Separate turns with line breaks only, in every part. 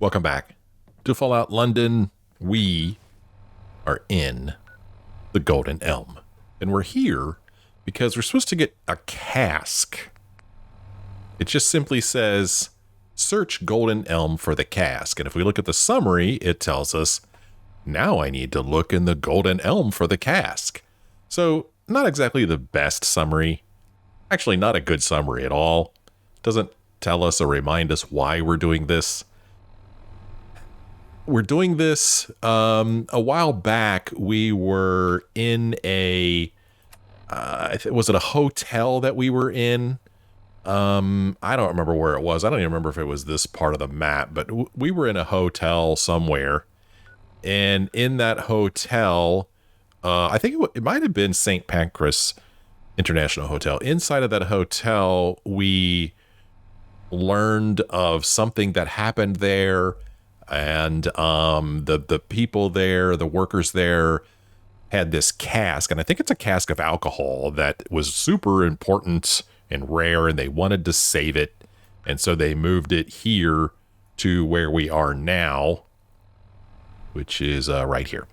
Welcome back to Fallout London. We are in the Golden Elm. And we're here because we're supposed to get a cask. It just simply says, search Golden Elm for the cask. And if we look at the summary, it tells us, now I need to look in the Golden Elm for the cask. So, not exactly the best summary. Actually, not a good summary at all. Doesn't tell us or remind us why we're doing this. We're doing this, a while back, we were in was it a hotel that we were in? I don't remember where it was. I don't even remember if it was this part of the map, but we were in a hotel somewhere. And in that hotel, I think it might have been St. Pancras International Hotel. Inside of that hotel, we learned of something that happened there. And the people there, the workers there, had this cask, and I think it's a cask of alcohol that was super important and rare, and they wanted to save it, and so they moved it here to where we are now, which is right here.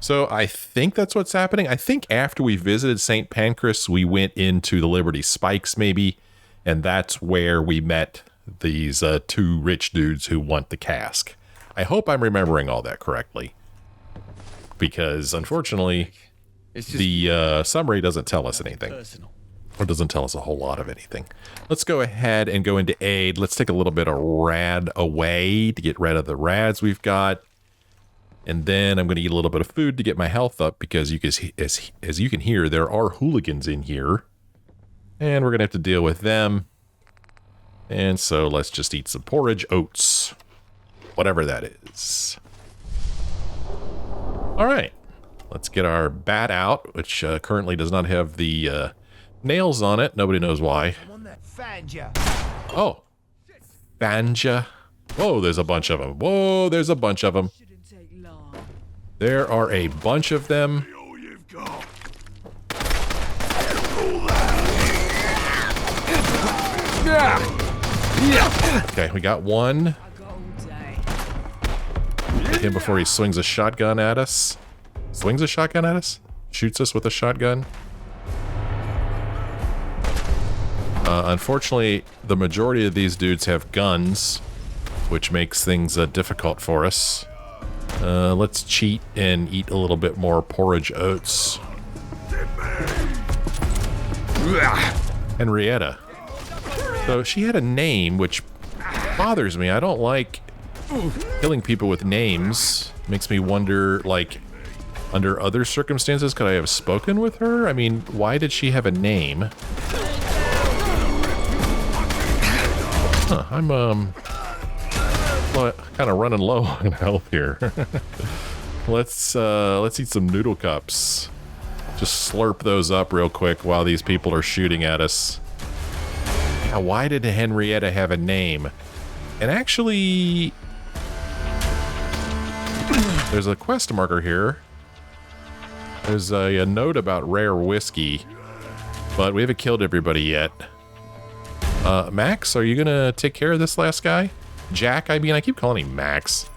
So I think that's what's happening. I think after we visited St. Pancras, we went into the Liberty Spikes, maybe, and that's where we met these two rich dudes who want the cask. I hope I'm remembering all that correctly, because unfortunately, the summary doesn't tell us anything, or doesn't tell us a whole lot of anything. Let's go ahead and go into aid. Let's take a little bit of rad away to get rid of the rads we've got, and then I'm going to eat a little bit of food to get my health up, because as you can hear, there are hooligans in here, and we're going to have to deal with them. And so let's just eat some porridge oats. Whatever that is. All right, let's get our bat out, which currently does not have the nails on it. Nobody knows why. Oh, Fanja. Whoa, there's a bunch of them. Whoa, there's a bunch of them. There are a bunch of them. Okay, we got one. Hit him before he swings a shotgun at us. Swings a shotgun at us? Shoots us with a shotgun? Unfortunately, the majority of these dudes have guns, which makes things difficult for us. Let's cheat and eat a little bit more porridge oats. Henrietta. So she had a name, which bothers me. I don't like killing people with names. Makes me wonder, like, under other circumstances, could I have spoken with her? I mean, why did she have a name? Huh, I'm, kind of running low on health here. Let's eat some noodle cups. Just slurp those up real quick while these people are shooting at us. Now, why did Henrietta have a name? And actually, there's a quest marker here. There's a note about rare whiskey, but we haven't killed everybody yet. Max, are you gonna take care of this last guy? Jack, I mean, I keep calling him Max.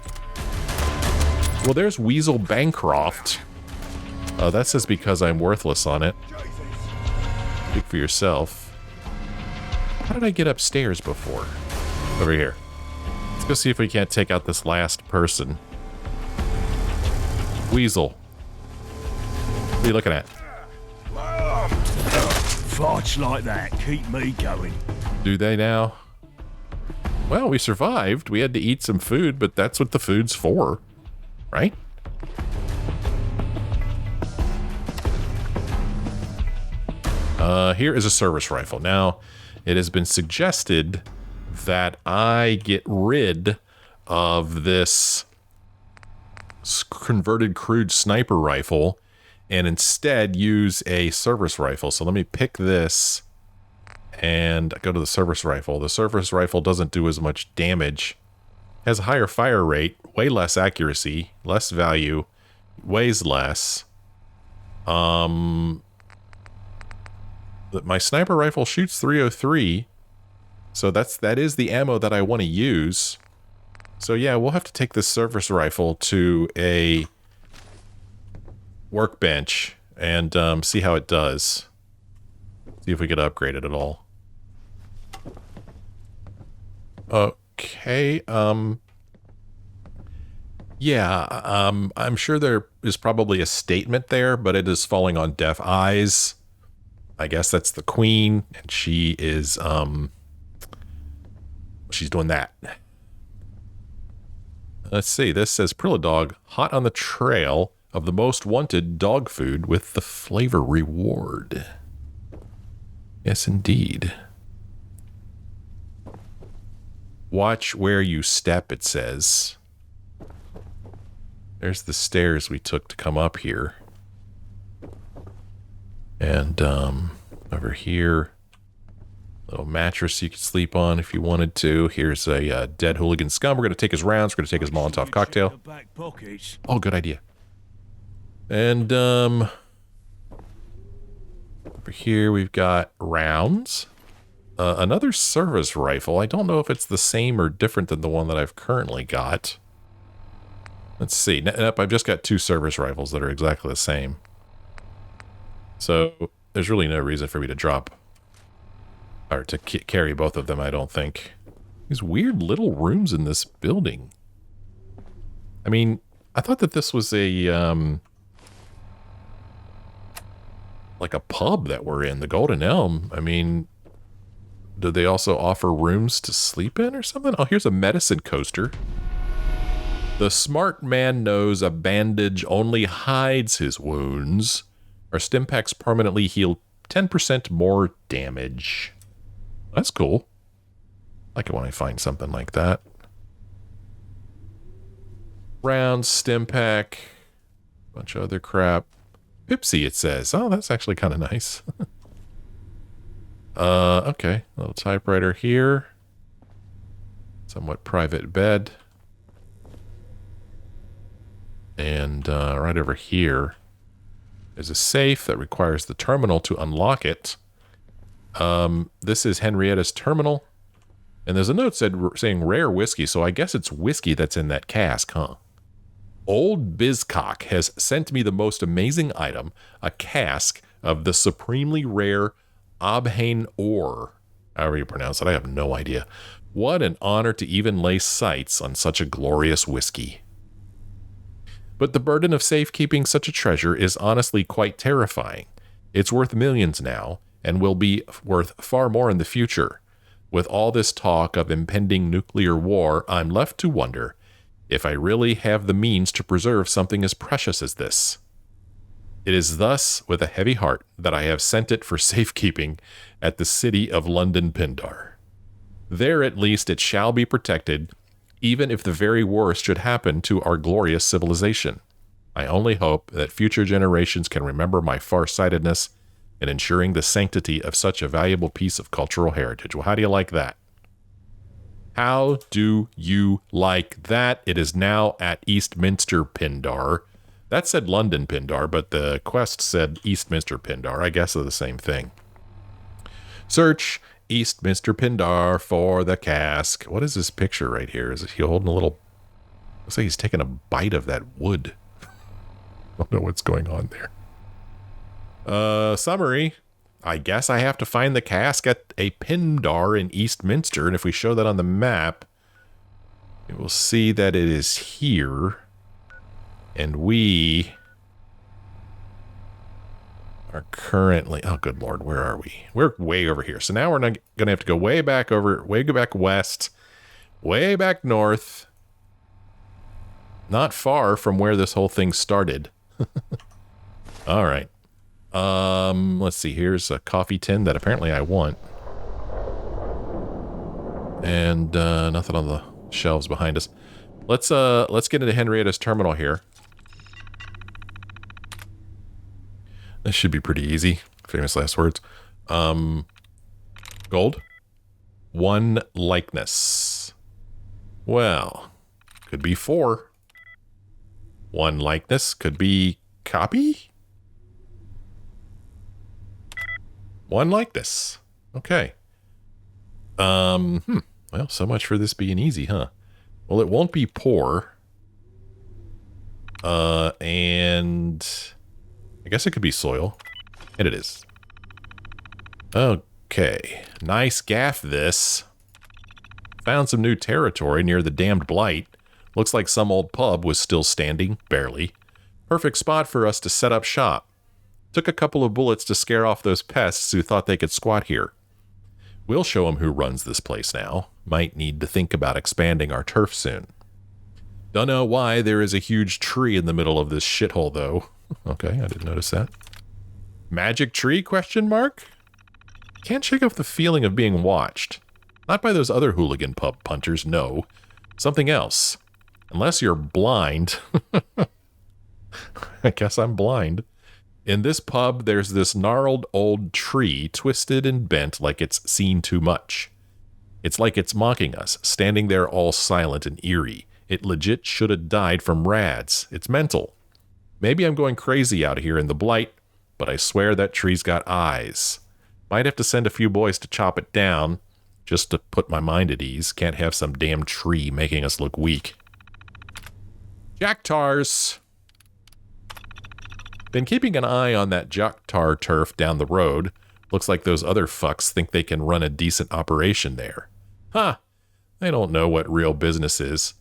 Well, there's Weasel Bancroft. That says because I'm worthless on it. Speak for yourself. How did I get upstairs before? Over here. Let's go see if we can't take out this last person. Weasel. What are you looking at?
Farts like that keep me going.
Do they now? Well, we survived. We had to eat some food, but that's what the food's for, right? Here is a service rifle. Now, it has been suggested that I get rid of this converted crude sniper rifle and instead use a service rifle. So let me pick this and go to the service rifle. The service rifle doesn't do as much damage, has a higher fire rate, way less accuracy, less value, weighs less. My sniper rifle shoots 303, so that is the ammo that I want to use. So yeah, we'll have to take this service rifle to a workbench and see how it does. See if we could upgrade it at all. Okay, yeah, I'm sure there is probably a statement there, but it is falling on deaf eyes. I guess that's the queen, and she is, she's doing that. Let's see, this says Prilla Dog, hot on the trail of the most wanted dog food with the flavor reward. Yes, indeed. Watch where you step, it says. There's the stairs we took to come up here. And over here, little mattress you could sleep on if you wanted to. Here's a dead hooligan scum. We're going to take his rounds. We're going to take his Molotov cocktail. Oh, good idea. And over here we've got rounds. Another service rifle. I don't know if it's the same or different than the one that I've currently got. Let's see. Nope, I've just got 2 service rifles that are exactly the same. So there's really no reason for me to drop or to carry both of them, I don't think. These weird little rooms in this building. I mean, I thought that this was a like a pub that we're in, the Golden Elm. I mean, do they also offer rooms to sleep in or something? Oh, here's a medicine coaster. The smart man knows a bandage only hides his wounds. Our stim packs permanently heal 10% more damage. That's cool. I like it when I find something like that. Round stim pack. Bunch of other crap. Pipsy, it says. Oh, that's actually kind of nice. Okay. Little typewriter here. Somewhat private bed. And right over here is a safe that requires the terminal to unlock it. This is Henrietta's terminal. And there's a note saying rare whiskey, so I guess it's whiskey that's in that cask, huh? Old Bizcock has sent me the most amazing item, a cask of the supremely rare Obhane ore. However you pronounce it, I have no idea. What an honor to even lay sights on such a glorious whiskey. But the burden of safekeeping such a treasure is honestly quite terrifying. It's worth millions now, and will be worth far more in the future. With all this talk of impending nuclear war, I'm left to wonder if I really have the means to preserve something as precious as this. It is thus with a heavy heart that I have sent it for safekeeping at the city of London-Pindar. There at least it shall be protected, even if the very worst should happen to our glorious civilization. I only hope that future generations can remember my far-sightedness in ensuring the sanctity of such a valuable piece of cultural heritage. Well, how do you like that? How do you like that? It is now at Eastminster Pindar. That said London Pindar, but the quest said Eastminster Pindar. I guess they're the same thing. Search Eastminster Pindar for the cask. What is this picture right here? Is he holding a little... Looks like he's taking a bite of that wood. I don't know what's going on there. Summary. I guess I have to find the cask at a Pindar in Eastminster, and if we show that on the map, you will see that it is here. And we are currently... Oh, good Lord, where are we? We're way over here. So now we're not going to have to go way back over, way back west, way back north. Not far from where this whole thing started. All right. Let's see. Here's a coffee tin that apparently I want. And nothing on the shelves behind us. Let's get into Henrietta's terminal here. This should be pretty easy. Famous last words. Gold. 1 likeness. Well, could be 4. 1 likeness could be copy. 1 likeness. Okay. Well, so much for this being easy, huh? Well, it won't be poor. And I guess it could be soil. And it is. Okay. Nice gaff this. Found some new territory near the damned blight. Looks like some old pub was still standing, barely. Perfect spot for us to set up shop. Took a couple of bullets to scare off those pests who thought they could squat here. We'll show them who runs this place now. Might need to think about expanding our turf soon. Don't know why there is a huge tree in the middle of this shithole, though. Okay, I didn't notice that. Magic tree, question mark? Can't shake off the feeling of being watched. Not by those other hooligan pub punters, no. Something else. Unless you're blind. I guess I'm blind. In this pub, there's this gnarled old tree, twisted and bent like it's seen too much. It's like it's mocking us, standing there all silent and eerie. It legit should have died from rads. It's mental. Maybe I'm going crazy out here in the blight, but I swear that tree's got eyes. Might have to send a few boys to chop it down, just to put my mind at ease. Can't have some damn tree making us look weak. Jacktars. Been keeping an eye on that jacktar turf down the road. Looks like those other fucks think they can run a decent operation there. Huh. They don't know what real business is.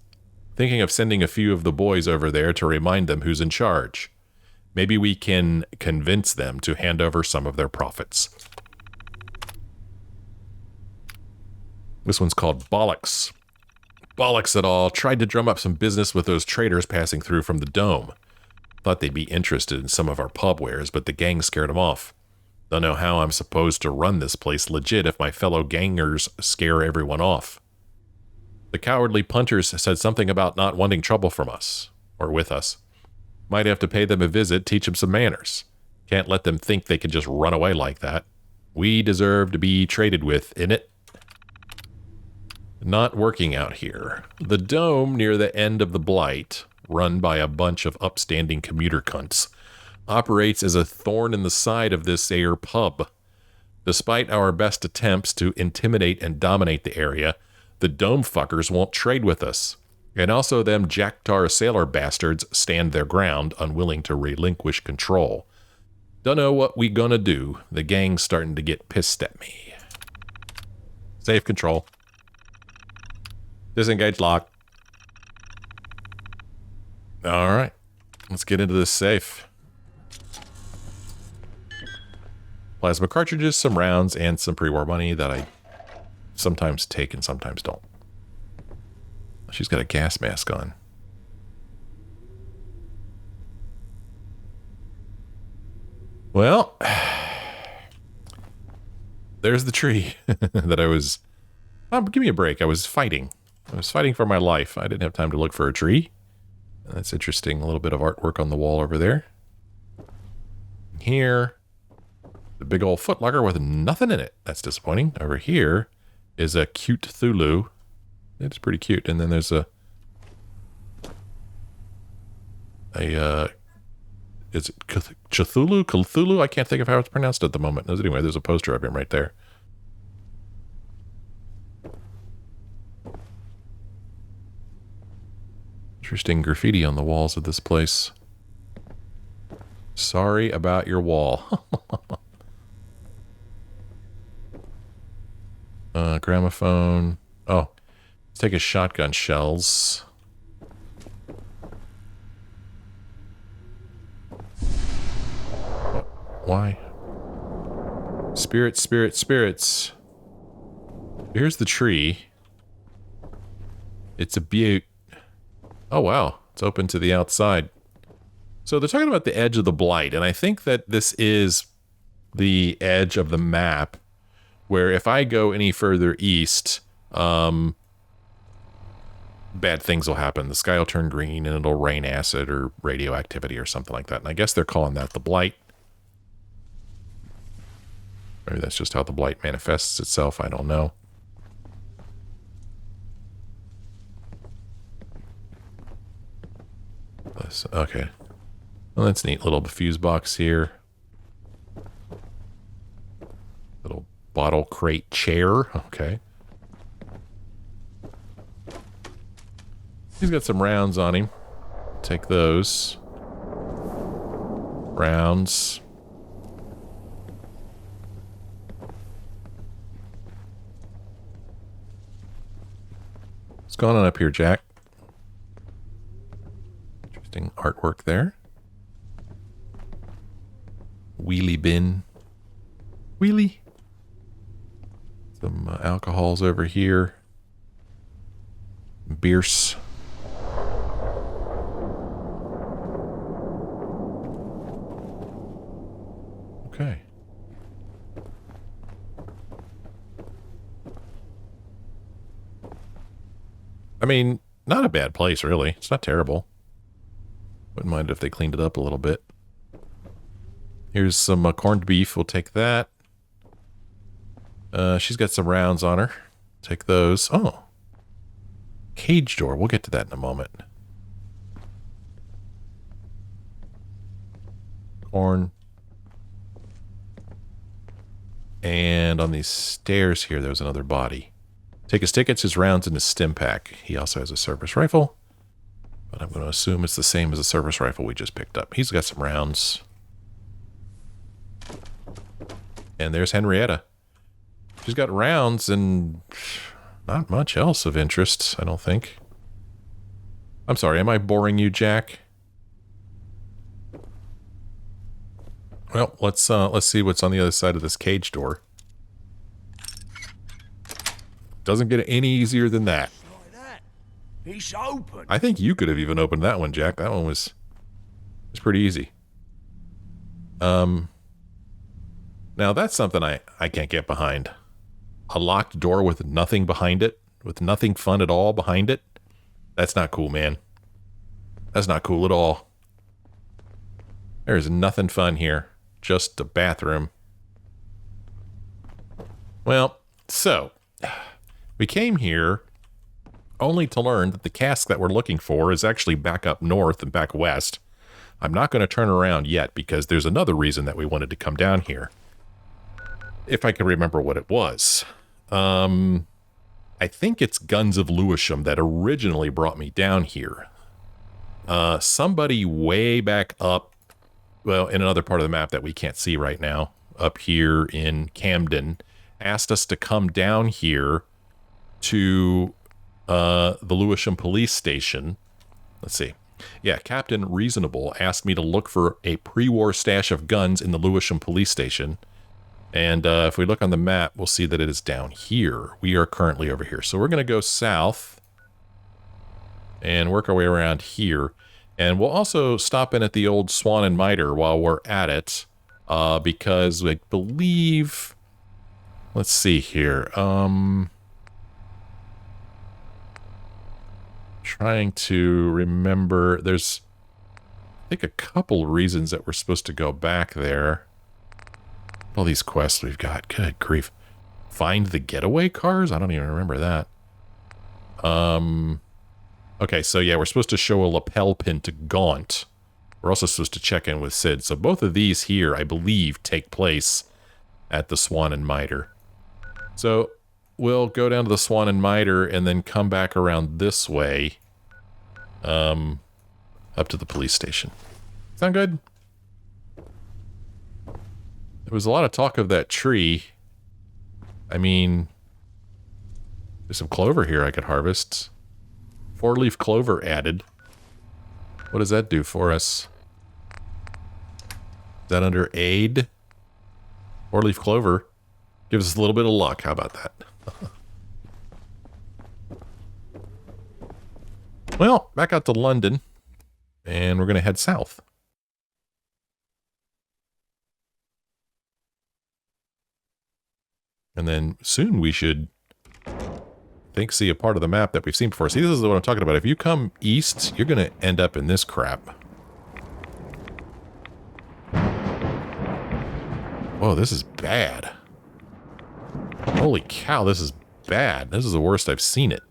Thinking of sending a few of the boys over there to remind them who's in charge. Maybe we can convince them to hand over some of their profits. This one's called Bollocks. Bollocks it all. Tried to drum up some business with those traders passing through from the dome. Thought they'd be interested in some of our pub wares, but the gang scared them off. Don't know how I'm supposed to run this place legit if my fellow gangers scare everyone off. The cowardly punters said something about not wanting trouble from us, or with us. Might have to pay them a visit, teach them some manners. Can't let them think they can just run away like that. We deserve to be traded with, innit? Not working out here. The dome near the end of the blight, run by a bunch of upstanding commuter cunts, operates as a thorn in the side of this air pub. Despite our best attempts to intimidate and dominate the area, the dome fuckers won't trade with us. And also them jacktar sailor bastards stand their ground, unwilling to relinquish control. Don't know what we gonna do. The gang's starting to get pissed at me. Save control. Disengage lock. Alright. Let's get into this safe. Plasma cartridges, some rounds, and some pre-war money that I sometimes take and sometimes don't. She's got a gas mask on. Well, there's the tree that I was... Oh, give me a break. I was fighting for my life. I didn't have time to look for a tree. That's interesting. A little bit of artwork on the wall over there. Here, the big old footlocker with nothing in it. That's disappointing. Over here is a cute Cthulhu. It's pretty cute. And then there's is it Cthulhu? Cthulhu? I can't think of how it's pronounced at the moment. Anyway, there's a poster of him right there. Interesting graffiti on the walls of this place. Sorry about your wall. Gramophone. Oh, let's take a shotgun shells. Why? Spirits, spirits, spirits. Here's the tree. It's a beaut. Oh, wow. It's open to the outside. So they're talking about the edge of the blight, and I think that this is the edge of the map where if I go any further east, bad things will happen. The sky will turn green and it'll rain acid or radioactivity or something like that. And I guess they're calling that the blight. Maybe that's just how the blight manifests itself. I don't know. Okay. Well, that's a neat little fuse box here. Little bottle crate chair. Okay. He's got some rounds on him. Take those. Rounds. What's going on up here, Jack? Interesting artwork there. Wheelie bin. Wheelie. Some alcohols over here. Beers. Okay. I mean, not a bad place, really. It's not terrible. Wouldn't mind if they cleaned it up a little bit. Here's some corned beef. We'll take that. She's got some rounds on her. Take those. Oh. Cage door. We'll get to that in a moment. Corn. And on these stairs here, there's another body. Take his tickets, his rounds, and his stim pack. He also has a service rifle. But I'm going to assume it's the same as the service rifle we just picked up. He's got some rounds. And there's Henrietta. She's got rounds and not much else of interest, I don't think. I'm sorry, am I boring you, Jack? Well, let's see what's on the other side of this cage door. Doesn't get any easier than that.
Like that. It's open.
I think you could have even opened that one, Jack. That one was pretty easy. Now that's something I can't get behind. A locked door with nothing behind it, with nothing fun at all behind it. That's not cool, man. That's not cool at all. There's nothing fun here. Just a bathroom. Well, so we came here only to learn that the cask that we're looking for is actually back up north and back west. I'm not going to turn around yet because there's another reason that we wanted to come down here. If I can remember what it was. I think it's Guns of Lewisham that originally brought me down here. Somebody way back up, well, in another part of the map that we can't see right now, up here in Camden, asked us to come down here to the Lewisham police station. Let's see. Yeah, Captain Reasonable asked me to look for a pre-war stash of guns in the Lewisham police station. And if we look on the map, we'll see that it is down here. We are currently over here. So we're going to go south and work our way around here. And we'll also stop in at the old Swan Mitre while we're at it. Because I believe... Let's see here. Trying to remember. There's, I think, a couple reasons that we're supposed to go back there. All these quests we've got. Good grief. Find the getaway cars? I don't even remember that. Okay, so yeah, we're supposed to show a lapel pin to Gaunt. We're also supposed to check in with Sid. So both of these here, I believe, take place at the Swan Mitre. So we'll go down to the Swan Mitre and then come back around this way. Up to the police station. Sound good? There was a lot of talk of that tree. I mean, there's some clover here I could harvest. 4-leaf clover added. What does that do for us? Is that under aid? 4-leaf clover gives us a little bit of luck. How about that? Well, back out to London. And we're going to head south. And then soon we should, I think, see a part of the map that we've seen before. See, this is what I'm talking about. If you come east, you're going to end up in this crap. Whoa, this is bad. Holy cow, this is bad. This is the worst I've seen it.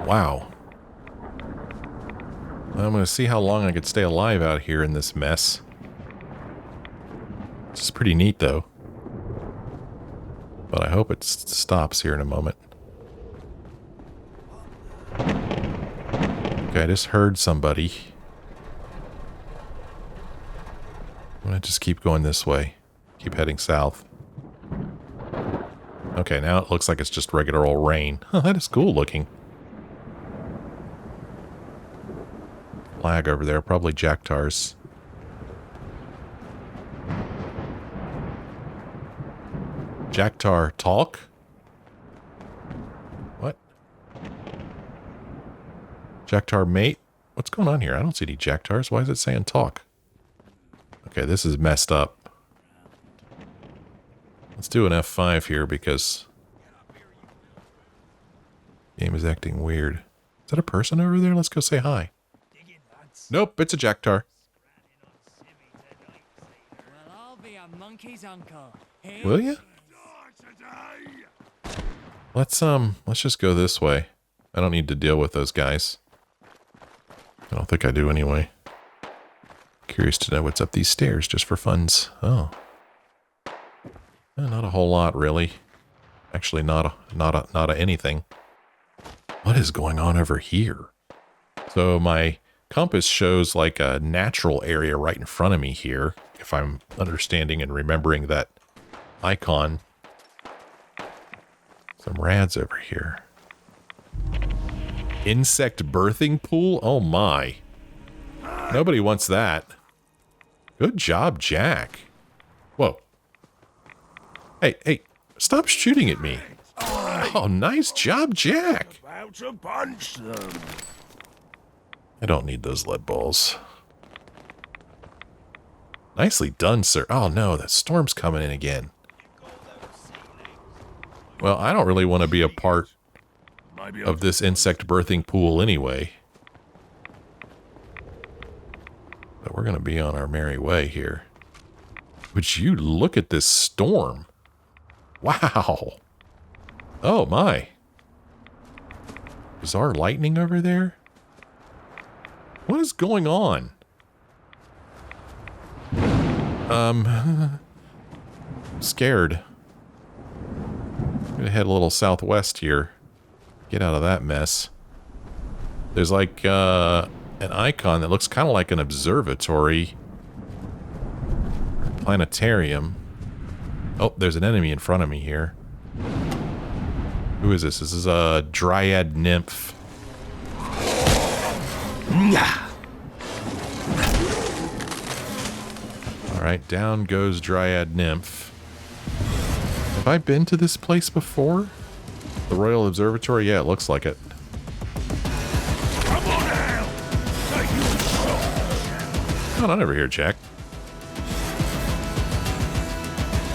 Wow. I'm going to see how long I could stay alive out here in this mess. This is pretty neat, though. But I hope it stops here in a moment. Okay, I just heard somebody. I'm gonna just keep going this way. Keep heading south. Okay, now it looks like it's just regular old rain. Oh, that is cool looking. Flag over there, probably jacktars. Jacktar talk? What? Jacktar mate? What's going on here? I don't see any jacktars. Why is it saying talk? Okay, this is messed up. Let's do an F5 here because the game is acting weird. Is that a person over there? Let's go say hi. Nope, it's a jacktar. Will you? Let's just go this way. I don't need to deal with those guys. I don't think I do anyway. Curious to know what's up these stairs just for funs. Oh. Not a whole lot, really. Actually, not anything. What is going on over here? So my compass shows like a natural area right in front of me here, if I'm understanding and remembering that icon. Some rads over here. Insect birthing pool? Oh my. Nobody wants that. Good job, Jack. Whoa. Hey, stop shooting at me. Oh, nice job, Jack.
About to punch them.
I don't need those lead balls. Nicely done, sir. Oh no, that storm's coming in again. Well, I don't really want to be a part of this insect birthing pool anyway. But we're going to be on our merry way here. Would you look at this storm? Wow. Oh my. Bizarre lightning over there? What is going on? Scared. I'm gonna head a little southwest here. Get out of that mess. There's like an icon that looks kind of like an observatory. Planetarium. Oh, there's an enemy in front of me here. Who is this? This is a dryad nymph. Alright, down goes dryad nymph. Have I been to this place before? The Royal Observatory? Yeah, it looks like it.
Come on now.
Come on over here, Jack.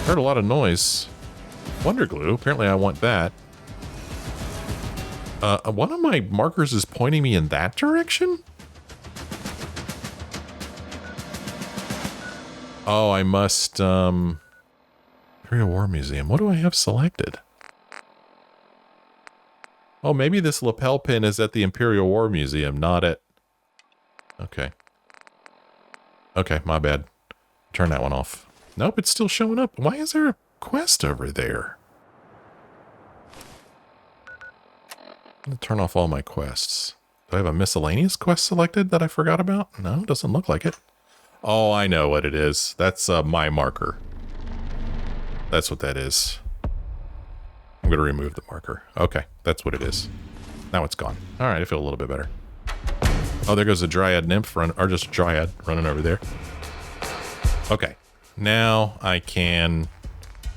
Heard a lot of noise. Wonder glue. Apparently I want that. One of my markers is pointing me in that direction? Oh, I must, Imperial War Museum. What do I have selected? Oh, maybe this lapel pin is at the Imperial War Museum, not at... Okay. Okay, my bad. Turn that one off. Nope, it's still showing up. Why is there a quest over there? I'm going to turn off all my quests. Do I have a miscellaneous quest selected that I forgot about? No, doesn't look like it. Oh, I know what it is. That's my marker. That's what that is. I'm going to remove the marker. Okay, that's what it is. Now it's gone. All right, I feel a little bit better. Oh, there goes a dryad nymph, or just a dryad running over there. Okay, now I can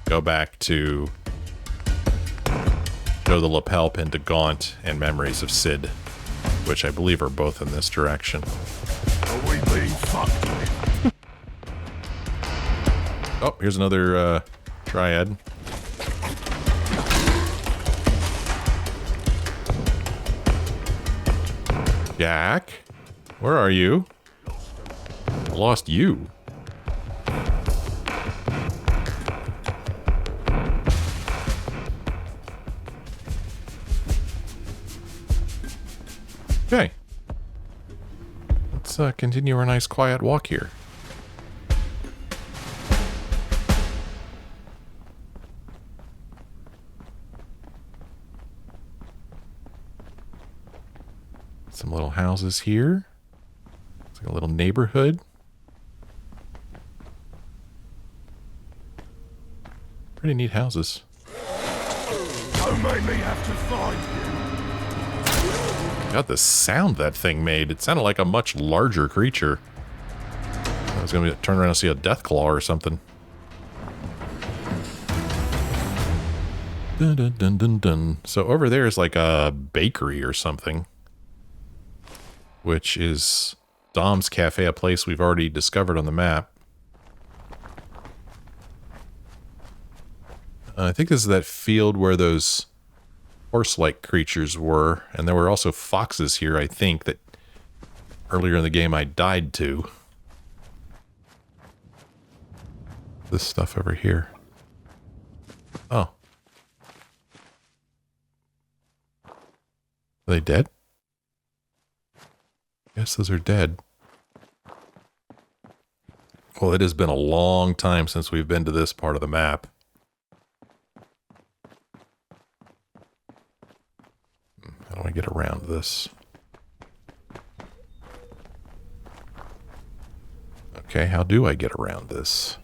go back to show the lapel pin to Gaunt and Memories of Sid, which I believe are both in this direction.
Are we being fucked with?
Oh, here's another dryad. Jack, where are you? I lost you. Okay. Let's continue our nice quiet walk here. Some little houses here. It's like a little neighborhood. Pretty neat houses.
Don't make me have to find you.
God, the sound that thing made. It sounded like a much larger creature. I was going to turn around and see a death claw or something. Dun, dun, dun, dun, dun. So over there is like a bakery or something, which is Dom's Cafe, a place we've already discovered on the map. I think this is that field where those horse-like creatures were, and there were also foxes here, I think, that earlier in the game I died to. This stuff over here. Oh. Are they dead? Yes, those are dead. Well, it has been a long time since we've been to this part of the map. How do I get around this? Okay, how do I get around this?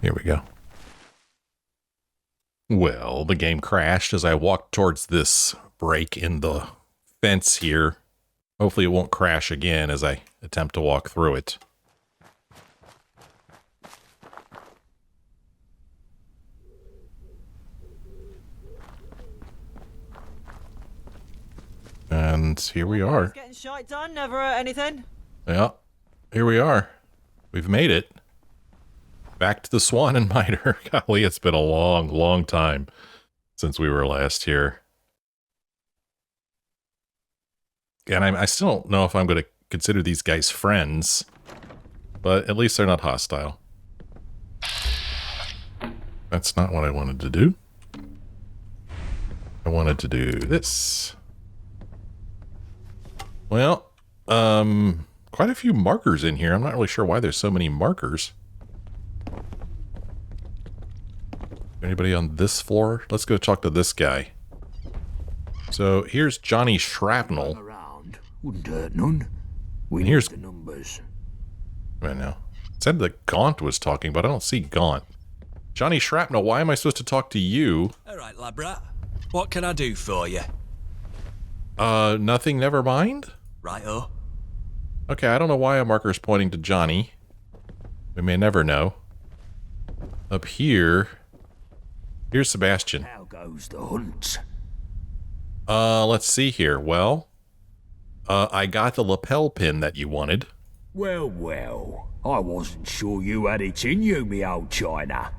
Here we go. Well, the game crashed as I walked towards this break in the fence here. Hopefully it won't crash again as I attempt to walk through it. And here we are.
Getting shite done, never anything.
Yeah, here we are. We've made it. Back to the Swan and Mitre. Golly, it's been a long, long time since we were last here. And I still don't know if I'm going to consider these guys friends, but at least they're not hostile. That's not what I wanted to do. I wanted to do this. Well, quite a few markers in here. I'm not really sure why there's so many markers. Anybody on this floor? Let's go talk to this guy. So here's Johnny Shrapnel.
Around. Wouldn't hurt none.
And here's
the numbers.
right now. It said that Gaunt was talking, but I don't see Gaunt. Johnny Shrapnel, why am I supposed to talk to you?
Alright, labrat. What can I do for you?
Nothing, never mind?
Righto.
Okay, I don't know why a marker's pointing to Johnny. We may never know. Up here... Here's Sebastian.
How goes the hunt?
Let's see here. Well, I got the lapel pin that you wanted.
Well, well. I wasn't sure you had it in you, me old China.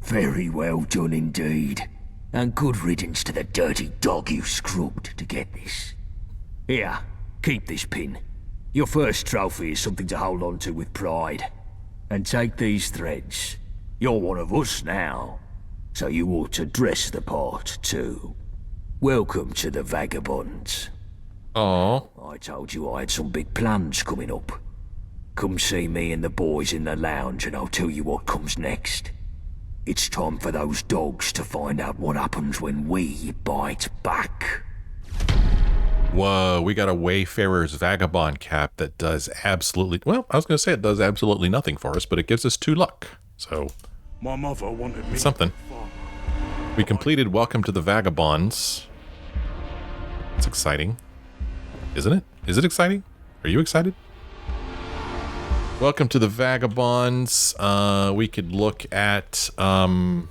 Very well done indeed. And good riddance to the dirty dog you scrubbed to get this. Here, keep this pin. Your first trophy is something to hold on to with pride. And take these threads. You're one of us now. So you ought to dress the part, too. Welcome to the Vagabonds.
Oh,
I told you I had some big plans coming up. Come see me and the boys in the lounge and I'll tell you what comes next. It's time for those dogs to find out what happens when we bite back.
whoa, we got a Wayfarer's Vagabond cap that does absolutely... Well, I was going to say it does absolutely nothing for us, but it gives us 2 luck. So,
My mother wanted me.
something. We completed Welcome to the Vagabonds. It's exciting. Isn't it? Is it exciting? Are you excited? Welcome to the Vagabonds. We could look at completed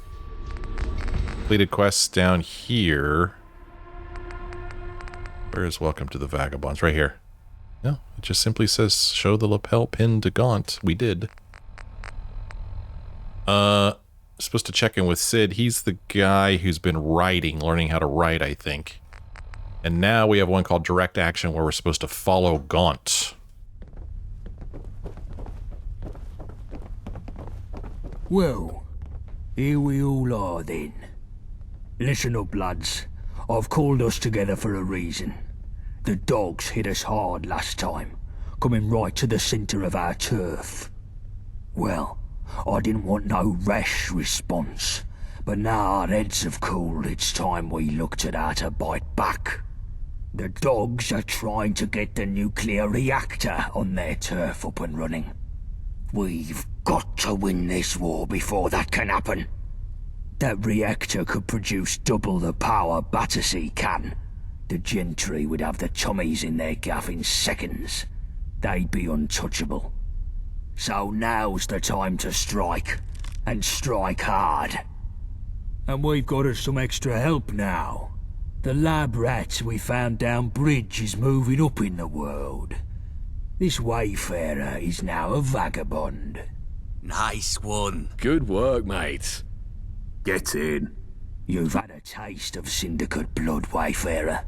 quests down here. Where is Welcome to the Vagabonds? Right here. No, it just simply says show the lapel pin to Gaunt. We did. Supposed to check in with Sid. He's the guy who's been writing, learning how to write, I think. And now we have one called Direct Action where we're supposed to follow Gaunt.
Well, here we all are then. Listen up, lads. I've called us together for a reason. The dogs hit us hard last time, coming right to the centre of our turf. Well, I didn't want no rash response, But now our heads have cooled, it's time we looked at how to bite back. The dogs are trying to get the nuclear reactor on their turf up and running. We've got to win this war before that can happen. That reactor could produce double the power Battersea can. The gentry would have the Tommies in their gaff in seconds. They'd be untouchable. So now's the time to strike, and strike hard. And we've got us some extra help now. The lab rat we found down bridge is moving up in the world. This wayfarer is now a vagabond.
Nice one.
Good work, mate.
Get in. You've had a taste of Syndicate blood, wayfarer.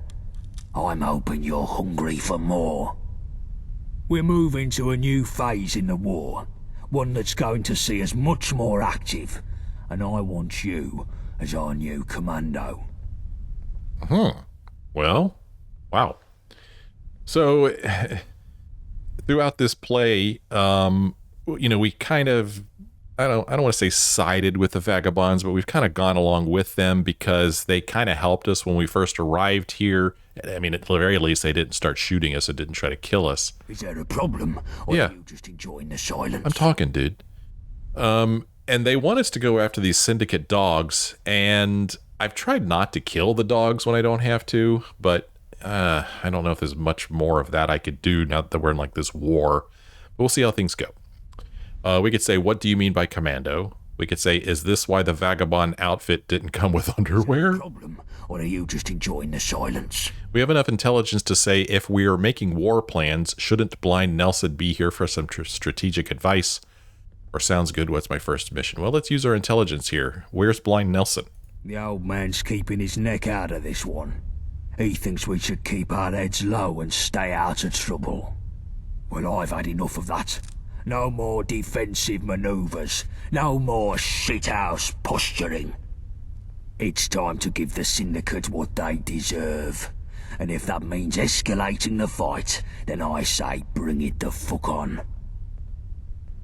I'm hoping you're hungry for more. We're moving to a new phase in the war, one that's going to see us much more active, and I want you as our new commando.
Well, wow. So, throughout this play, we kind of, I don't want to say sided with the Vagabonds, but we've kind of gone along with them because they kind of helped us when we first arrived here. I mean, at the very least, they didn't start shooting us and didn't try to kill us.
Is there a problem, or
Yeah.
are you just enjoying the silence?
I'm talking, dude. And they want us to go after these Syndicate dogs, and I've tried not to kill the dogs when I don't have to, but I don't know if there's much more of that I could do now that we're in like this war. But we'll see how things go. We could say, what do you mean by commando? We could say, is this why the Vagabond outfit didn't come with underwear?
Problem, or are you just enjoying the silence?
We have enough intelligence to say if we are making war plans, shouldn't Blind Nelson be here for some strategic advice? Or sounds good, what's my first mission? Well, let's use our intelligence here. Where's Blind Nelson?
The old man's keeping his neck out of this one. He thinks we should keep our heads low and stay out of trouble. Well, I've had enough of that. No more defensive manoeuvres. No more shithouse posturing. It's time to give the Syndicate what they deserve. And if that means escalating the fight, then I say bring it the fuck on.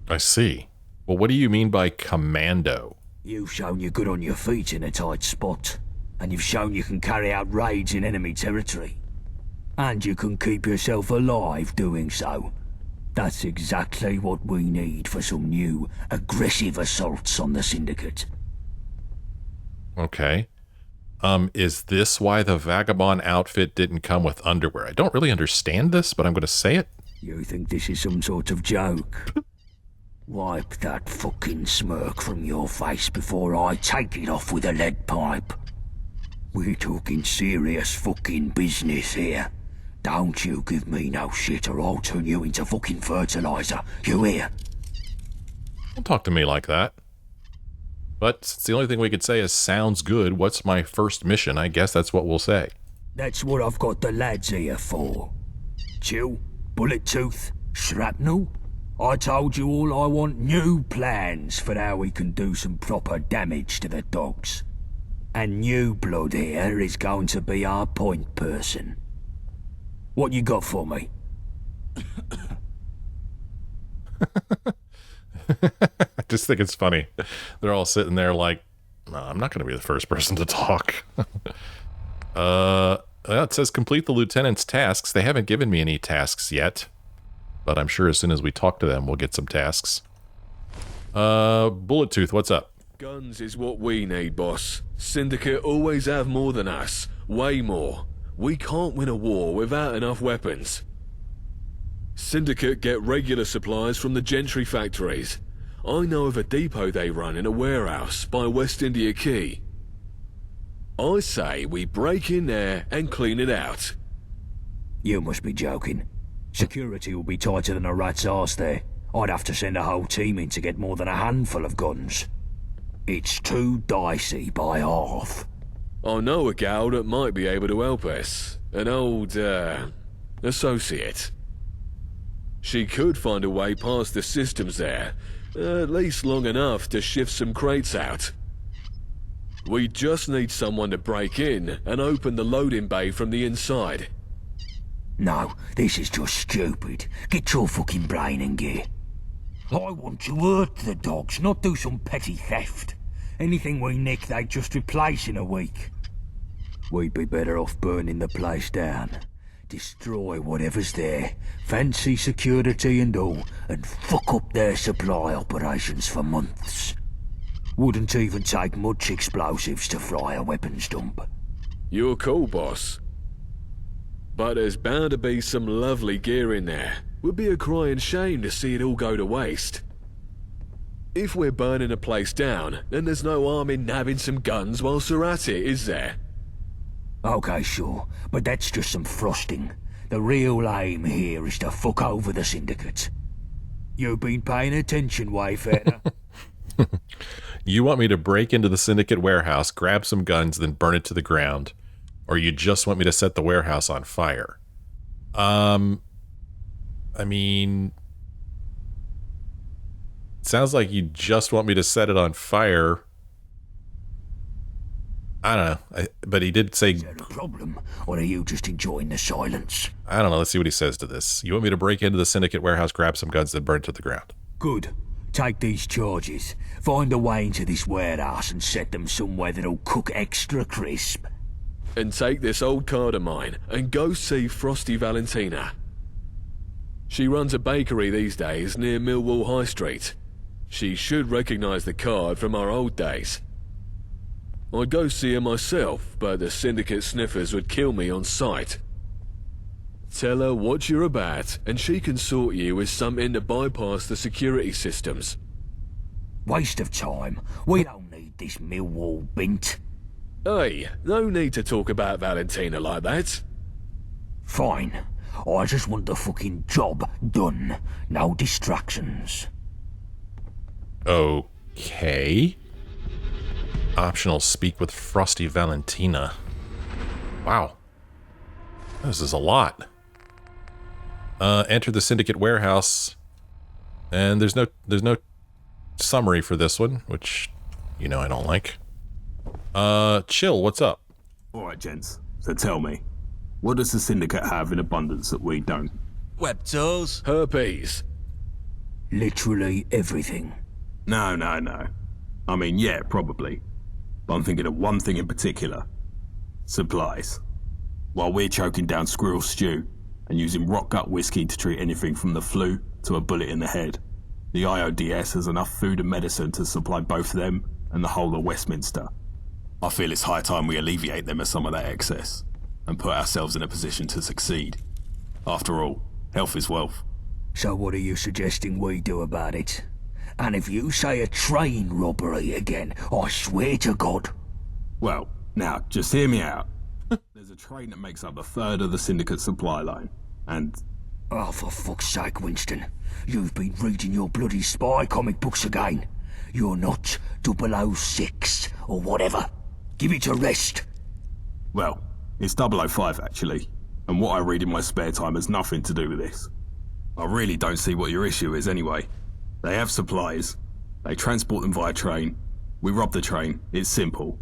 I see. Well, what do you mean by commando?
You've shown you're good on your feet in a tight spot. And you've shown you can carry out raids in enemy territory. And you can keep yourself alive doing so. That's exactly what we need for some new, aggressive assaults on the Syndicate.
Okay. Is this why the Vagabond outfit didn't come with underwear? I don't really understand this, but I'm going to say it.
You think this is some sort of joke? Wipe that fucking smirk from your face before I take it off with a lead pipe. We're talking serious fucking business here. Don't you give me no shit or I'll turn you into fucking fertilizer. You hear?
Don't talk to me like that. But since the only thing we could say is sounds good, what's my first mission? I guess that's what we'll say.
That's what I've got the lads here for. Chill, bullet tooth, shrapnel. I told you all I want new plans for how we can do some proper damage to the dogs. And new blood here is going to be our point person. What you got for me?
I just think it's funny. They're all sitting there like, no, I'm not going to be the first person to talk. It says complete the lieutenant's tasks. They haven't given me any tasks yet, but I'm sure as soon as we talk to them, we'll get some tasks. Bullet Tooth, what's up?
Guns is what we need, boss. Syndicate always have more than us. Way more. We can't win a war without enough weapons. Syndicate get regular supplies from the gentry factories. I know of a depot they run in a warehouse by West India Quay. I say we break in there and clean it out.
You must be joking. Security will be tighter than a rat's arse there. I'd have to send a whole team in to get more than a handful of guns. It's too dicey by half.
I know a gal that might be able to help us. An old, associate. She could find a way past the systems there, at least long enough to shift some crates out. We just need someone to break in and open the loading bay from the inside.
No, this is just stupid. Get your fucking brain in gear. I want to hurt the dogs, not do some petty theft. Anything we nick, they just replace in a week. We'd be better off burning the place down. Destroy whatever's there, fancy security and all, and fuck up their supply operations for months. Wouldn't even take much explosives to fry a weapons dump.
You're cool, boss. But there's bound to be some lovely gear in there. Would be a crying shame to see it all go to waste. If we're burning a place down, then there's no harm in nabbing some guns whilst we're at it, is there?
Okay, sure, but that's just some frosting. The real aim here is to fuck over the syndicate. You've been paying attention, Wayfarer.
You want me to break into the syndicate warehouse, grab some guns, then burn it to the ground? Or you just want me to set the warehouse on fire? I mean... It sounds like you just want me to set it on fire. I don't know, but he did say...
Is there a problem, or are you just enjoying the silence?
I don't know, let's see what he says to this. You want me to break into the syndicate warehouse, grab some guns, then burn it to the ground?
Good. Take these charges. Find a way into this warehouse and set them somewhere that'll cook extra crisp.
And take this old card of mine and go see Frosty Valentina. She runs a bakery these days near Millwall High Street. She should recognise the card from our old days. I'd go see her myself, but the syndicate sniffers would kill me on sight. Tell her what you're about, and she can sort you with something to bypass the security systems.
Waste of time. We don't need this Millwall bint.
Hey, no need to talk about Valentina like that.
Fine. I just want the fucking job done. No distractions.
Okay. Optional speak with Frosty Valentina. Wow. This is a lot. Enter the syndicate warehouse. And there's no summary for this one, which, you know, I don't like. Chill, what's up?
Alright, gents. So tell me, what does the syndicate have in abundance that we don't?
Web tools.
Herpes.
Literally everything.
No. I mean, yeah, probably. But I'm thinking of one thing in particular. Supplies. While we're choking down squirrel stew and using rock gut whiskey to treat anything from the flu to a bullet in the head, the IODS has enough food and medicine to supply both them and the whole of Westminster. I feel it's high time we alleviate them of some of that excess and put ourselves in a position to succeed. After all, health is wealth.
So what are you suggesting we do about it? And if you say a train robbery again, I swear to God.
Well, now, just hear me out. There's a train that makes up a third of the syndicate supply line, and...
Oh, for fuck's sake, Winston. You've been reading your bloody spy comic books again. You're not 006 or whatever. Give it a rest.
Well, it's 005 actually, and what I read in my spare time has nothing to do with this. I really don't see what your issue is anyway. They have supplies, they transport them via train, we rob the train, it's simple.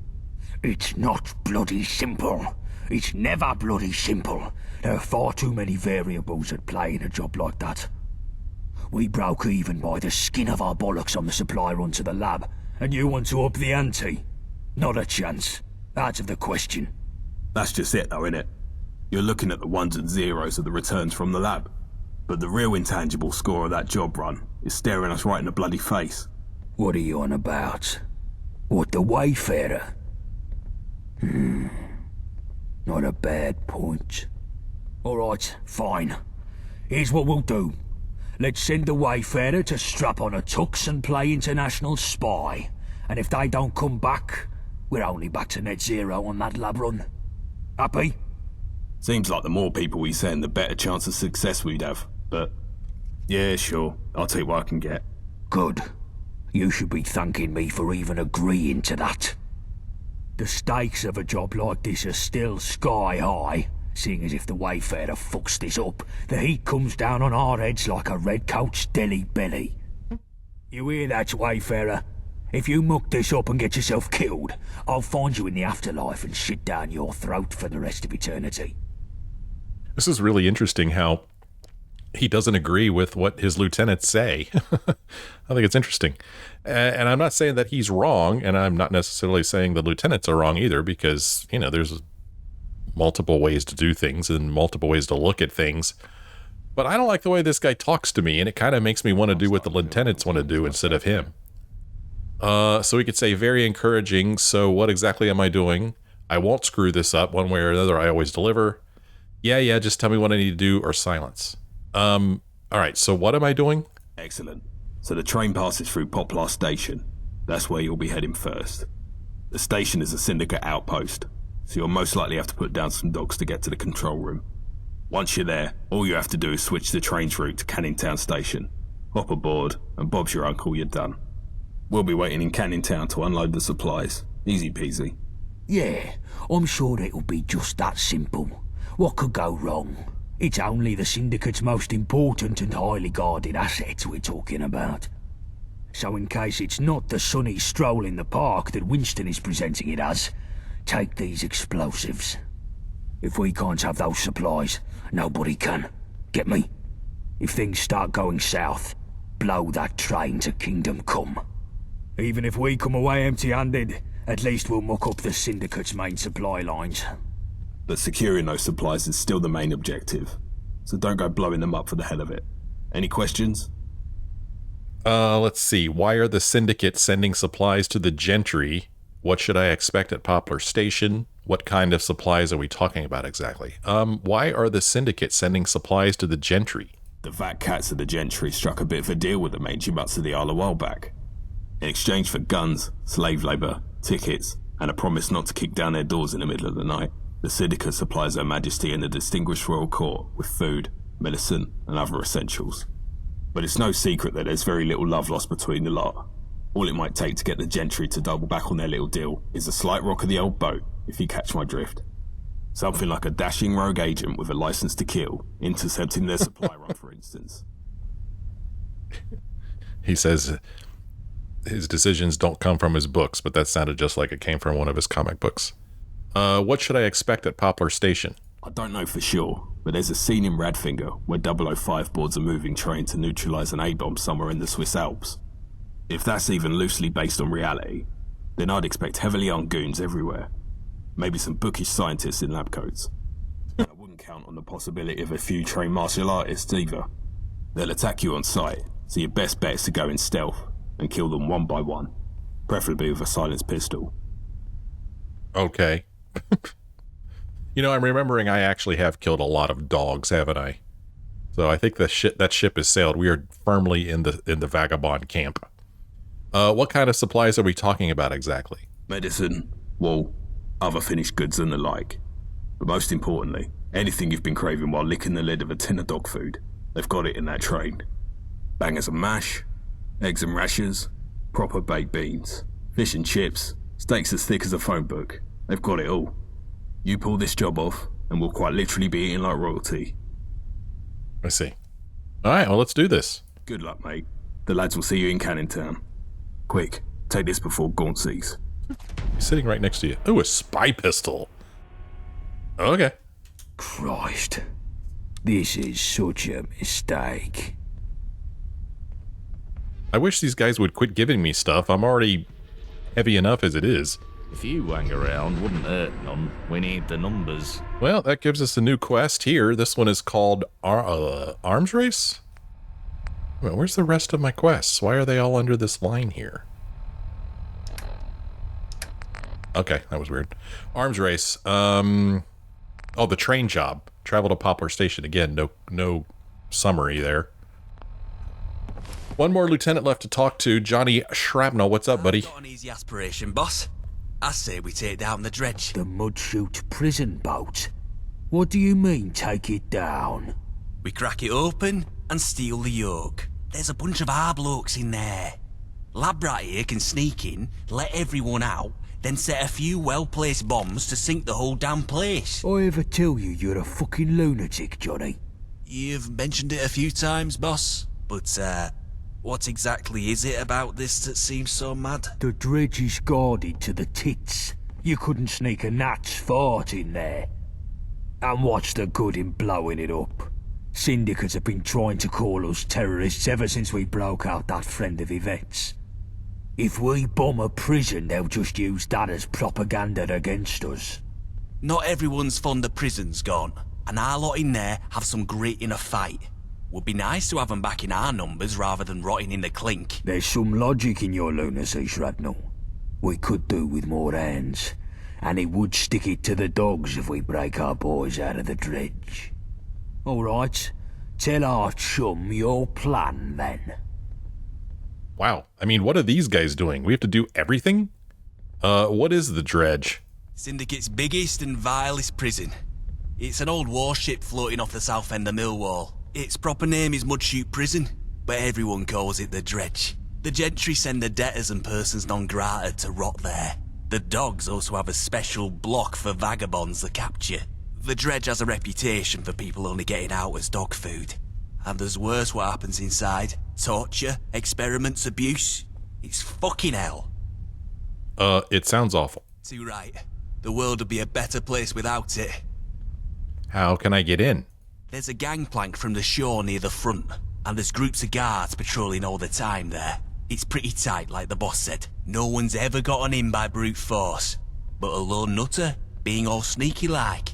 It's not bloody simple. It's never bloody simple. There are far too many variables at play in a job like that. We broke even by the skin of our bollocks on the supply run to the lab, and you want to up the ante? Not a chance. Out of the question.
That's just it though, innit? You're looking at the ones and zeros of the returns from the lab. But the real intangible score of that job run is staring us right in the bloody face.
What are you on about? What, the Wayfarer? Not a bad point. Alright, fine. Here's what we'll do. Let's send the Wayfarer to strap on a tux and play international spy. And if they don't come back, we're only back to net zero on that lab run. Happy?
Seems like the more people we send, the better chance of success we'd have. But, yeah, sure. I'll take what I can get.
Good. You should be thanking me for even agreeing to that. The stakes of a job like this are still sky high, seeing as if the Wayfarer fucks this up, the heat comes down on our heads like a redcoat's deli belly. You hear that, Wayfarer? If you muck this up and get yourself killed, I'll find you in the afterlife and shit down your throat for the rest of eternity.
This is really interesting how he doesn't agree with what his lieutenants say. I think it's interesting. And I'm not saying that he's wrong, and I'm not necessarily saying the lieutenants are wrong either, because, you know, there's multiple ways to do things and multiple ways to look at things. But I don't like the way this guy talks to me, and it kind of makes me want to do what the lieutenants want to do instead of him. So we could say very encouraging. So what exactly am I doing? I won't screw this up one way or another. I always deliver. Yeah, just tell me what I need to do, or silence. All right, so what am I doing?
Excellent. So the train passes through Poplar Station. That's where you'll be heading first. The station is a syndicate outpost, so you'll most likely have to put down some dogs to get to the control room. Once you're there, all you have to do is switch the train's route to Canning Town Station. Hop aboard, and Bob's your uncle, you're done. We'll be waiting in Canning Town to unload the supplies. Easy peasy.
Yeah, I'm sure it'll be just that simple. What could go wrong? It's only the Syndicate's most important and highly guarded assets we're talking about. So in case it's not the sunny stroll in the park that Winston is presenting it as, take these explosives. If we can't have those supplies, nobody can. Get me? If things start going south, blow that train to Kingdom Come. Even if we come away empty-handed, at least we'll muck up the Syndicate's main supply lines.
But securing those supplies is still the main objective, so don't go blowing them up for the hell of it. Any questions?
Let's see. Why are the Syndicate sending supplies to the Gentry? What should I expect at Poplar Station? What kind of supplies are we talking about exactly? Why are the Syndicate sending supplies to the Gentry?
The Vat Cats of the Gentry struck a bit of a deal with the mangy butts of the Isle a while back. In exchange for guns, slave labour, tickets, and a promise not to kick down their doors in the middle of the night, the Syndicate supplies Her Majesty and the distinguished royal court with food, medicine, and other essentials. But it's no secret that there's very little love lost between the lot. All it might take to get the Gentry to double back on their little deal is a slight rock of the old boat, if you catch my drift. Something like a dashing rogue agent with a license to kill, intercepting their supply run, for instance.
He says his decisions don't come from his books, but that sounded just like it came from one of his comic books. What should I expect at Poplar Station?
I don't know for sure, but there's a scene in Radfinger where 005 boards a moving train to neutralise an A-bomb somewhere in the Swiss Alps. If that's even loosely based on reality, then I'd expect heavily armed goons everywhere. Maybe some bookish scientists in lab coats. I wouldn't count on the possibility of a few trained martial artists either. They'll attack you on sight, so your best bet is to go in stealth and kill them one by one, preferably with a silenced pistol.
Okay. You know, I'm remembering I actually have killed a lot of dogs, haven't I? So I think that ship has sailed. We are firmly in the Vagabond camp. What kind of supplies are we talking about exactly?
Medicine, wool, other finished goods and the like. But most importantly, anything you've been craving while licking the lid of a tin of dog food, they've got it in that train. Bangers and mash, eggs and rashers, proper baked beans, fish and chips, steaks as thick as a phone book. They've got it all. You pull this job off, and we'll quite literally be eating like royalty.
I see. All right, well, let's do this.
Good luck, mate. The lads will see you in Canning Town. Quick, take this before Gaunt sees.
He's sitting right next to you. Ooh, a spy pistol. Okay.
Christ. This is such a mistake.
I wish these guys would quit giving me stuff. I'm already heavy enough as it is.
If you hang around, wouldn't hurt none. We need the numbers.
Well, that gives us a new quest here. This one is called Arms Race? Well, where's the rest of my quests? Why are they all under this line here? Okay, that was weird. Arms Race. Oh, the train job. Travel to Poplar Station. Again, no summary there. One more lieutenant left to talk to. Johnny Shrapnel. What's up, buddy?
I've got an easy aspiration, boss. I say we take down the dredge.
The Mudchute prison boat? What do you mean, take it down?
We crack it open and steal the yoke. There's a bunch of our blokes in there. Lab rat here can sneak in, let everyone out, then set a few well-placed bombs to sink the whole damn place.
I ever tell you you're a fucking lunatic, Johnny?
You've mentioned it a few times, boss, but what exactly is it about this that seems so mad?
The dredge is guarded to the tits. You couldn't sneak a gnat's fart in there. And what's the good in blowing it up? Syndicates have been trying to call us terrorists ever since we broke out that friend of Yvette's. If we bomb a prison, they'll just use that as propaganda against us.
Not everyone's fond of prisons, gone, and our lot in there have some grit in a fight. Would be nice to have them back in our numbers rather than rotting in the clink.
There's some logic in your lunacy, Shrapnel. We could do with more hands, and it would stick it to the dogs if we break our boys out of the dredge. All right, tell our chum your plan, then.
Wow. I mean, what are these guys doing? We have to do everything? What is the dredge?
Syndicate's biggest and vilest prison. It's an old warship floating off the south end of Millwall. Its proper name is Mudchute Prison, but everyone calls it the dredge. The gentry send the debtors and persons non grata to rot there. The dogs also have a special block for vagabonds to capture. The dredge has a reputation for people only getting out as dog food. And there's worse what happens inside. Torture, experiments, abuse. It's fucking hell.
It sounds awful.
Too right. The world would be a better place without it.
How can I get in?
There's a gangplank from the shore near the front, and there's groups of guards patrolling all the time there. It's pretty tight, like the boss said. No one's ever gotten in by brute force. But a lone nutter, being all sneaky like,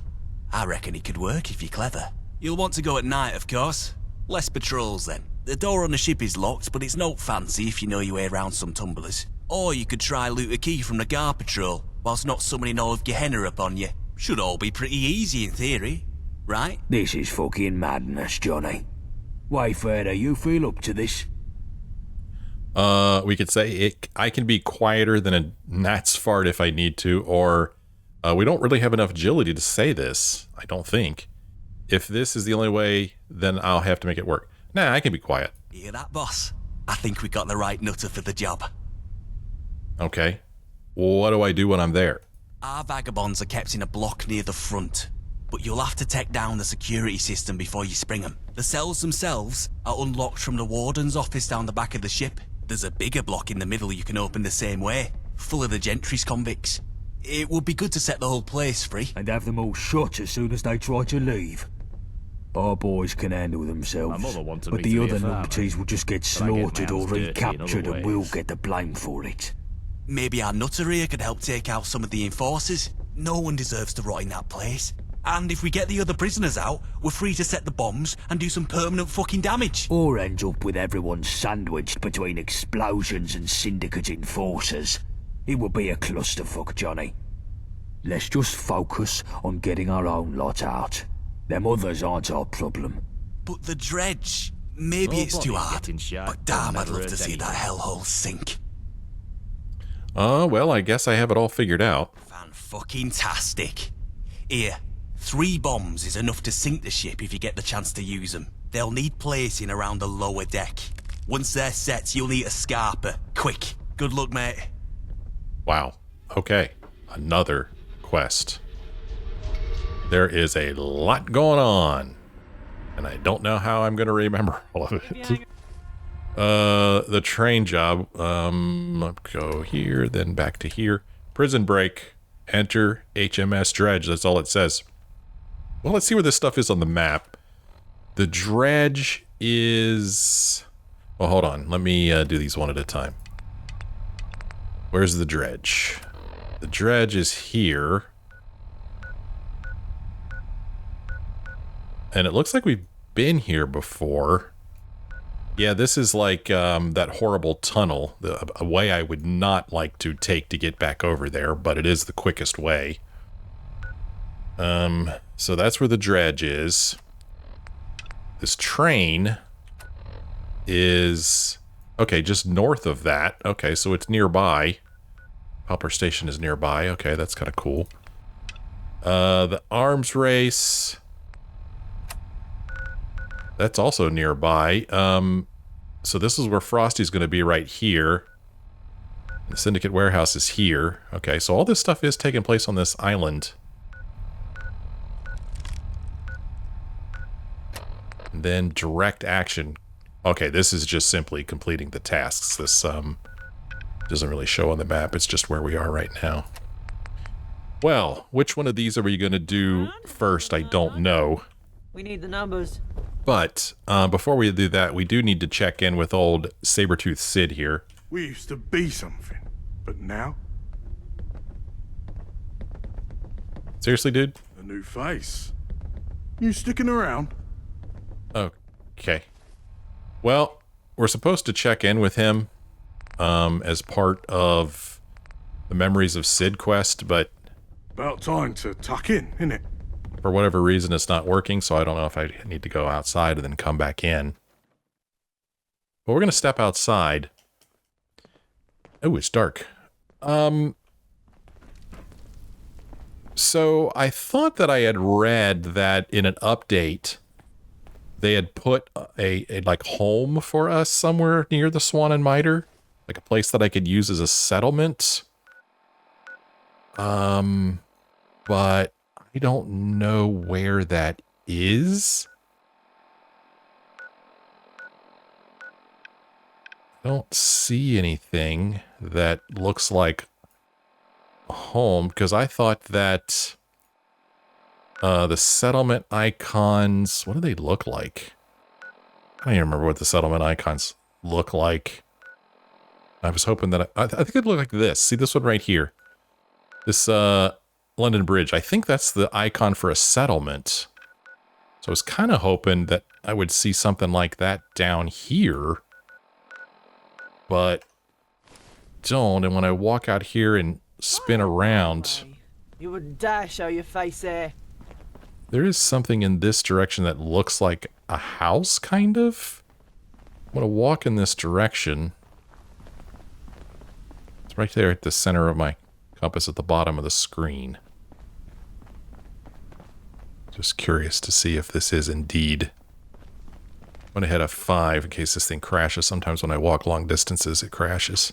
I reckon it could work if you're clever. You'll want to go at night, of course. Less patrols then. The door on the ship is locked, but it's no fancy if you know your way around some tumblers. Or you could try loot a key from the guard patrol, whilst not summoning all of Gehenna upon you. Should all be pretty easy in theory, right?
This is fucking madness, Johnny. Wayfarer, you feel up to this?
We could say I can be quieter than a gnat's fart if I need to, or we don't really have enough agility to say this, I don't think. If this is the only way, then I'll have to make it work. Nah, I can be quiet.
Hear that, boss? I think we got the right nutter for the job.
Okay. What do I do when I'm there?
Our vagabonds are kept in a block near the front, but you'll have to take down the security system before you spring them. The cells themselves are unlocked from the warden's office down the back of the ship. There's a bigger block in the middle you can open the same way, full of the gentry's convicts. It would be good to set the whole place free.
And have them all shot as soon as they try to leave. Our boys can handle themselves,
My mother wanted
but
me
the
to be a
other
farmer,
numpties will just get
but I get
slaughtered or
mouths dirty in
recaptured
other
and we'll
ways.
get the blame for it.
Maybe our nutter here could help take out some of the enforcers. No one deserves to rot in that place. And if we get the other prisoners out, we're free to set the bombs and do some permanent fucking damage.
Or end up with everyone sandwiched between explosions and syndicate enforcers. It would be a clusterfuck, Johnny. Let's just focus on getting our own lot out. Them others aren't our problem.
But the dredge, maybe
Oh,
it's too
body's
hard.
getting shot.
But damn, I'd
Never
love to
hurt
see that
anyone.
hellhole sink.
Well, I guess I have it all figured out.
Fan-fucking-tastic. Here, 3 bombs is enough to sink the ship if you get the chance to use them. They'll need placing around the lower deck. Once they're set, you'll need a scarper. Quick. Good luck, mate.
Wow. Okay. Another quest. There is a lot going on, and I don't know how I'm going to remember all of it. The train job. Go here, then back to here. Prison break. Enter HMS Dredge. That's all it says. Well, let's see where this stuff is on the map. The dredge is... Well, hold on. Let me do these one at a time. Where's the dredge? The dredge is here. And it looks like we've been here before. Yeah, this is like that horrible tunnel, a way I would not like to take to get back over there, but it is the quickest way. So that's where the dredge is. This train is, okay, just north of that. Okay, so it's nearby. Popper Station is nearby. Okay, that's kind of cool. The arms race... That's also nearby. So this is where Frosty's going to be right here. The Syndicate warehouse is here. Okay, so all this stuff is taking place on this island. And then direct action. Okay, this is just simply completing the tasks. This doesn't really show on the map. It's just where we are right now. Well, which one of these are we going to do first? I don't know.
We need the numbers.
But before we do that, we do need to check in with old Sabretooth Sid here.
We used to be something, but now,
Seriously, dude?
a new face. You sticking around?
Okay. Well, we're supposed to check in with him as part of the Memories of Sid quest, but
About time to tuck in, innit?
for whatever reason it's not working, so I don't know if I need to go outside and then come back in. But we're going to step outside. Oh, it's dark. So I thought that I had read that in an update they had put a like home for us somewhere near the Swan Mitre, like a place that I could use as a settlement. But I don't know where that is. I don't see anything that looks like a home, because I thought that the settlement icons, what do they look like? I don't even remember what the settlement icons look like. I was hoping that I think it'd look like this. See this one right here? This London Bridge. I think that's the icon for a settlement. So I was kind of hoping that I would see something like that down here. But don't. And when I walk out here and spin around,
You wouldn't dare show your face there.
there is something in this direction that looks like a house, kind of. I'm going to walk in this direction. It's right there at the center of my compass at the bottom of the screen. Just curious to see if this is indeed. I'm going to hit F5 in case this thing crashes. Sometimes when I walk long distances, it crashes.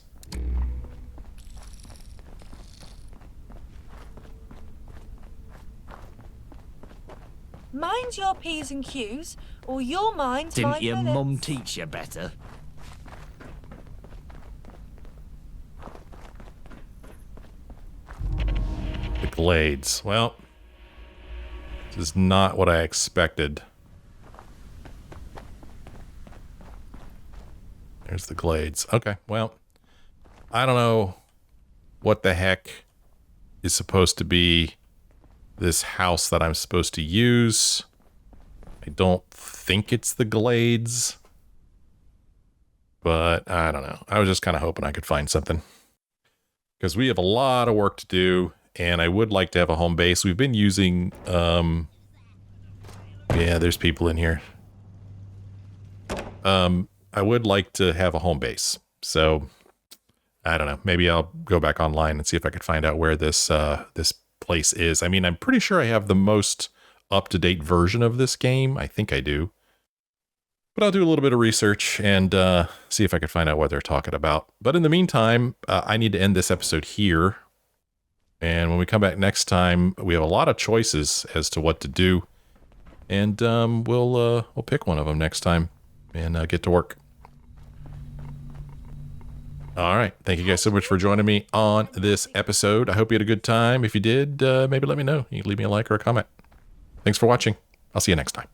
Mind your P's and Q's, or you'll mind
Didn't
my
your
minutes.
mum teach you better?
The Glades. Well, this is not what I expected. There's the Glades. Okay, well, I don't know what the heck is supposed to be this house that I'm supposed to use. I don't think it's the Glades, but I don't know. I was just kind of hoping I could find something, because we have a lot of work to do, and I would like to have a home base. We've been using, yeah, there's people in here. I would like to have a home base, so I don't know. Maybe I'll go back online and see if I could find out where this this place is. I mean, I'm pretty sure I have the most up-to-date version of this game. I think I do. But I'll do a little bit of research and see if I can find out what they're talking about. But in the meantime, I need to end this episode here. And when we come back next time, we have a lot of choices as to what to do. And we'll pick one of them next time and get to work. All right. Thank you guys so much for joining me on this episode. I hope you had a good time. If you did, maybe let me know. You can leave me a like or a comment. Thanks for watching. I'll see you next time.